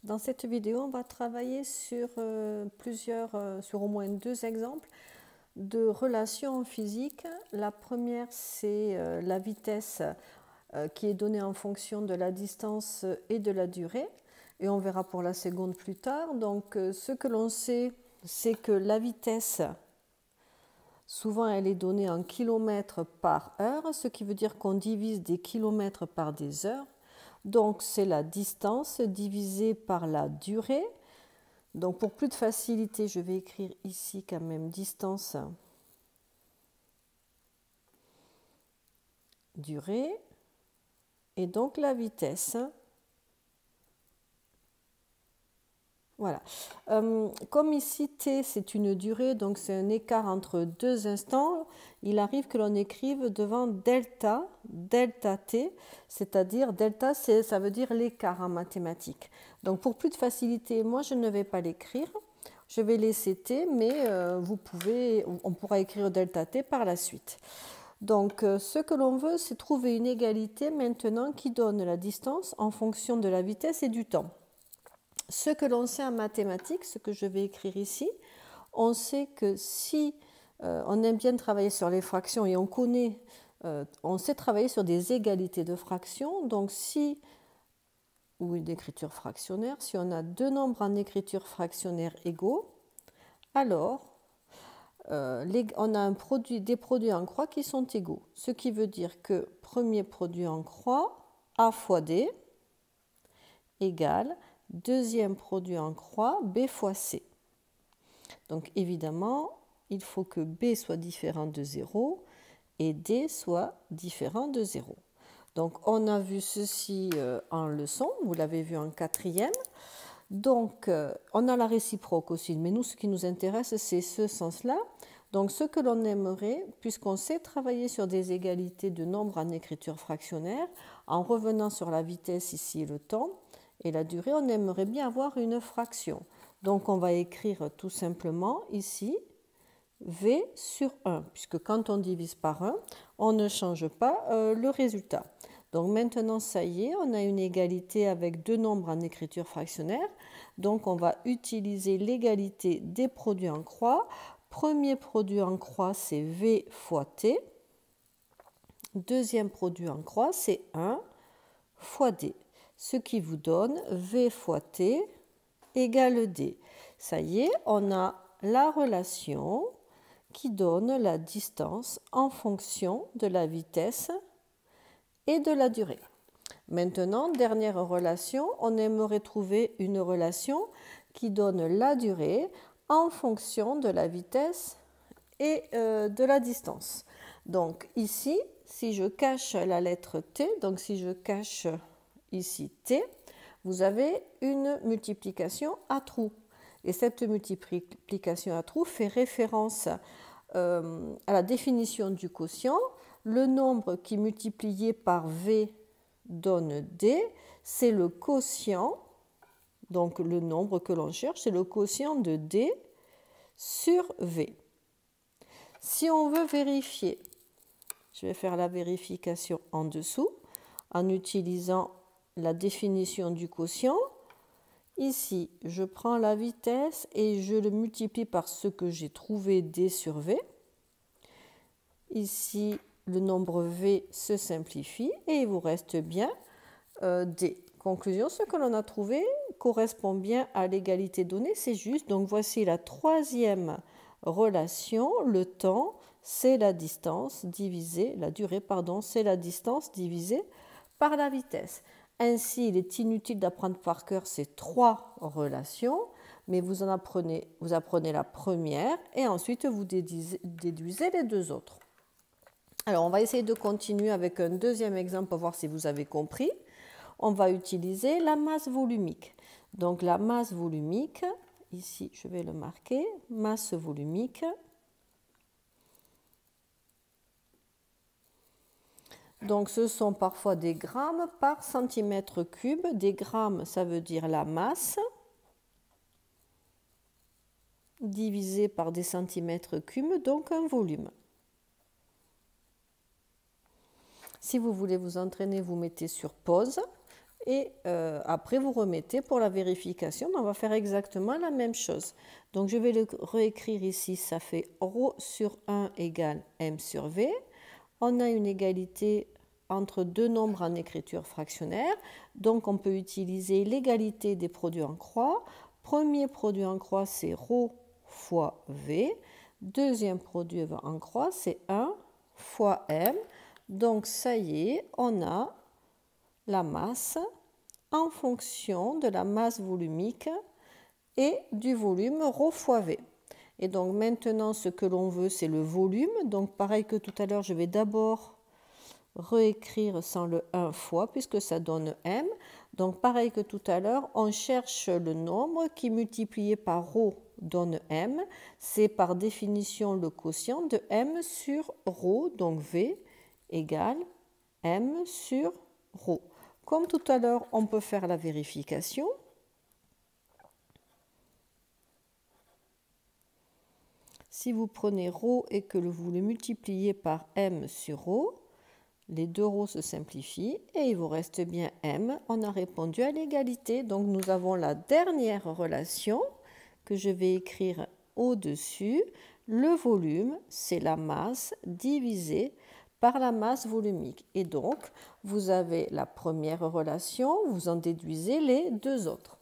Dans cette vidéo, on va travailler sur sur au moins 2 exemples de relations en physique. La première, c'est la vitesse qui est donnée en fonction de la distance et de la durée. Et on verra pour la seconde plus tard. Donc, ce que l'on sait, c'est que la vitesse, souvent, elle est donnée en kilomètres par heure, ce qui veut dire qu'on divise des kilomètres par des heures. Donc, c'est la distance divisée par la durée. Donc, pour plus de facilité, je vais écrire ici quand même distance, durée, et donc la vitesse. Voilà. Comme ici, t, c'est une durée, donc c'est un écart entre 2 instants, il arrive que l'on écrive devant delta, delta t, c'est-à-dire delta, ça veut dire l'écart en mathématiques. Donc pour plus de facilité, moi je ne vais pas l'écrire, je vais laisser t, mais on pourra écrire delta t par la suite. Donc ce que l'on veut, c'est trouver une égalité maintenant qui donne la distance en fonction de la vitesse et du temps. Ce que l'on sait en mathématiques, ce que je vais écrire ici, on sait que si on aime bien travailler sur les fractions et on sait travailler sur des égalités de fractions, donc ou une écriture fractionnaire, si on a deux nombres en écriture fractionnaire égaux, alors on a des produits en croix qui sont égaux, ce qui veut dire que premier produit en croix, A fois D, égale deuxième produit en croix, B fois C. Donc évidemment, il faut que B soit différent de 0 et D soit différent de 0. Donc on a vu ceci en leçon, vous l'avez vu en quatrième. Donc on a la réciproque aussi, mais nous ce qui nous intéresse c'est ce sens-là. Donc ce que l'on aimerait, puisqu'on sait travailler sur des égalités de nombres en écriture fractionnaire, en revenant sur la vitesse ici le temps, et la durée, on aimerait bien avoir une fraction. Donc on va écrire tout simplement ici V sur 1, puisque quand on divise par 1, on ne change pas le résultat. Donc maintenant, ça y est, on a une égalité avec deux nombres en écriture fractionnaire. Donc on va utiliser l'égalité des produits en croix. Premier produit en croix, c'est V fois T. Deuxième produit en croix, c'est 1 fois D, ce qui vous donne V fois T égale D. Ça y est, on a la relation qui donne la distance en fonction de la vitesse et de la durée. Maintenant, dernière relation, on aimerait trouver une relation qui donne la durée en fonction de la vitesse et de la distance. Donc ici, si je cache la lettre T, donc si je cache ici T, vous avez une multiplication à trous. Et cette multiplication à trous fait référence à la définition du quotient. Le nombre qui multiplié par V donne D, c'est le quotient, donc le nombre que l'on cherche, c'est le quotient de D sur V. Si on veut vérifier, je vais faire la vérification en dessous en utilisant la définition du quotient. Ici, je prends la vitesse et je le multiplie par ce que j'ai trouvé D sur V. Ici, le nombre V se simplifie et il vous reste bien D. Conclusion, ce que l'on a trouvé correspond bien à l'égalité donnée, c'est juste. Donc voici la troisième relation, le temps, c'est la distance divisée, la durée, pardon, c'est la distance divisée par la vitesse. Ainsi, il est inutile d'apprendre par cœur ces trois relations, mais vous apprenez la première et ensuite vous déduisez les deux autres. Alors, on va essayer de continuer avec un deuxième exemple pour voir si vous avez compris. On va utiliser la masse volumique. Donc, la masse volumique, ici, je vais le marquer, masse volumique. Donc, ce sont parfois des grammes par centimètre cube. Des grammes, ça veut dire la masse, divisé par des centimètres cubes, donc un volume. Si vous voulez vous entraîner, vous mettez sur pause Et après, vous remettez pour la vérification. On va faire exactement la même chose. Donc, je vais le réécrire ici. Ça fait ρ sur 1 égale m sur v. On a une égalité entre deux nombres en écriture fractionnaire. Donc, on peut utiliser l'égalité des produits en croix. Premier produit en croix, c'est ρ fois v. Deuxième produit en croix, c'est 1 fois m. Donc, ça y est, on a la masse en fonction de la masse volumique et du volume ρ fois v. Et donc maintenant, ce que l'on veut, c'est le volume. Donc pareil que tout à l'heure, je vais d'abord réécrire sans le 1 fois, puisque ça donne m. Donc pareil que tout à l'heure, on cherche le nombre qui multiplié par ρ donne m. C'est par définition le quotient de m sur ρ, donc v égale m sur ρ. Comme tout à l'heure, on peut faire la vérification. Si vous prenez ρ et que vous le multipliez par m sur ρ, les deux ρ se simplifient et il vous reste bien m. On a répondu à l'égalité. Donc nous avons la dernière relation que je vais écrire au-dessus. Le volume, c'est la masse divisée par la masse volumique. Et donc, vous avez la première relation, vous en déduisez les deux autres.